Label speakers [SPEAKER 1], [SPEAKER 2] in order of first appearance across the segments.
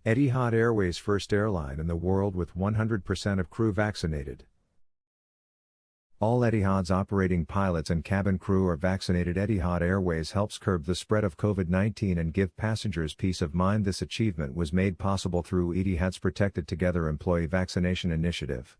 [SPEAKER 1] Etihad Airways, first airline in the world with 100% of crew vaccinated. All Etihad's operating pilots and cabin crew are vaccinated. Etihad Airways helps curb the spread of COVID-19 and give passengers peace of mind. This achievement was made possible through Etihad's Protected Together employee vaccination initiative.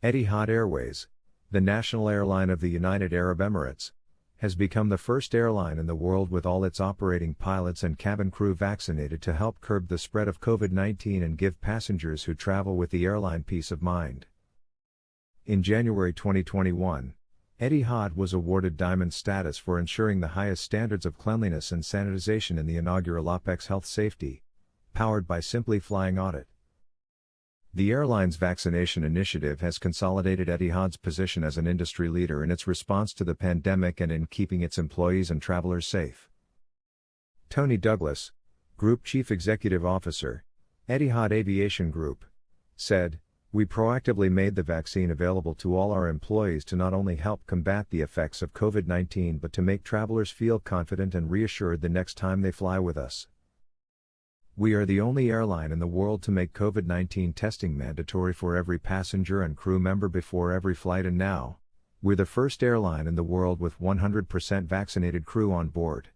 [SPEAKER 1] Etihad Airways, the national airline of the United Arab Emirates, has become the first airline in the world with all its operating pilots and cabin crew vaccinated to help curb the spread of COVID-19 and give passengers who travel with the airline peace of mind. In January 2021, Etihad was awarded Diamond status for ensuring the highest standards of cleanliness and sanitization in the inaugural OPEX Health Safety, powered by Simply Flying audit. The airline's vaccination initiative has consolidated Etihad's position as an industry leader in its response to the pandemic and in keeping its employees and travelers safe. Tony Douglas, Group Chief Executive Officer, Etihad Aviation Group, said, "We proactively made the vaccine available to all our employees to not only help combat the effects of COVID-19 but to make travelers feel confident and reassured the next time they fly with us. We are the only airline in the world to make COVID-19 testing mandatory for every passenger and crew member before every flight, and now, we're the first airline in the world with 100% vaccinated crew on board.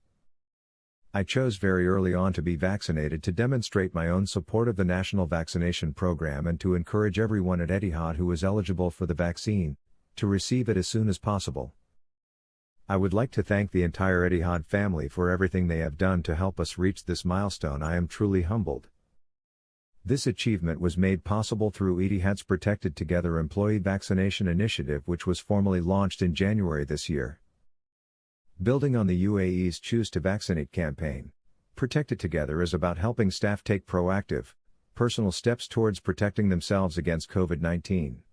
[SPEAKER 1] I chose very early on to be vaccinated to demonstrate my own support of the national vaccination program and to encourage everyone at Etihad who is eligible for the vaccine to receive it as soon as possible. I would like to thank the entire Etihad family for everything they have done to help us reach this milestone. I am truly humbled." This achievement was made possible through Etihad's Protected Together employee vaccination initiative, which was formally launched in January this year. Building on the UAE's Choose to Vaccinate campaign, Protected Together is about helping staff take proactive, personal steps towards protecting themselves against COVID-19.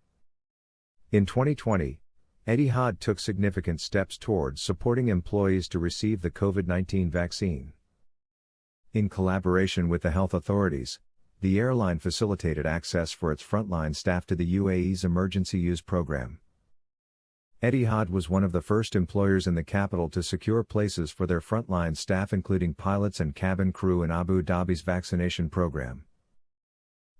[SPEAKER 1] In 2020, Etihad took significant steps towards supporting employees to receive the COVID-19 vaccine. In collaboration with the health authorities, the airline facilitated access for its frontline staff to the UAE's emergency use program. Etihad was one of the first employers in the capital to secure places for their frontline staff, including pilots and cabin crew, in Abu Dhabi's vaccination program.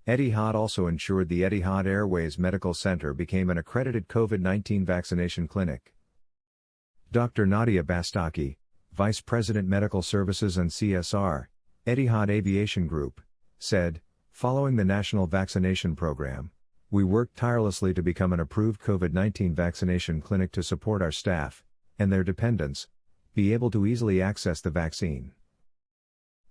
[SPEAKER 1] Etihad also ensured the Etihad Airways Medical Center became an accredited COVID-19 vaccination clinic. Dr. Nadia Bastaki, Vice President Medical Services and CSR, Etihad Aviation Group, said, "Following the national vaccination program, we worked tirelessly to become an approved COVID-19 vaccination clinic to support our staff, and their dependents, be able to easily access the vaccine.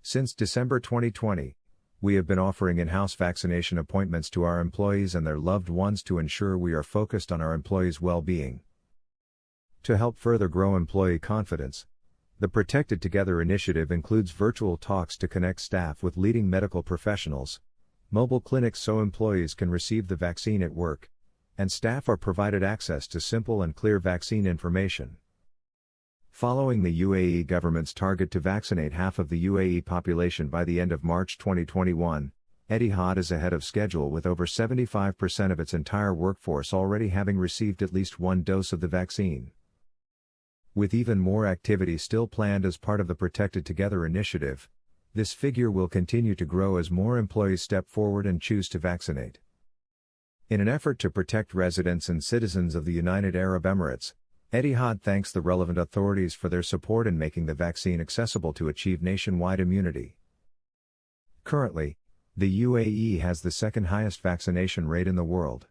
[SPEAKER 1] Since December 2020, we have been offering in-house vaccination appointments to our employees and their loved ones to ensure we are focused on our employees' well-being." To help further grow employee confidence, the Protected Together initiative includes virtual talks to connect staff with leading medical professionals, mobile clinics so employees can receive the vaccine at work, and staff are provided access to simple and clear vaccine information. Following the UAE government's target to vaccinate half of the UAE population by the end of March 2021, Etihad is ahead of schedule with over 75% of its entire workforce already having received at least one dose of the vaccine. With even more activity still planned as part of the Protected Together initiative, this figure will continue to grow as more employees step forward and choose to vaccinate. In an effort to protect residents and citizens of the United Arab Emirates, Etihad thanks the relevant authorities for their support in making the vaccine accessible to achieve nationwide immunity. Currently, the UAE has the second highest vaccination rate in the world.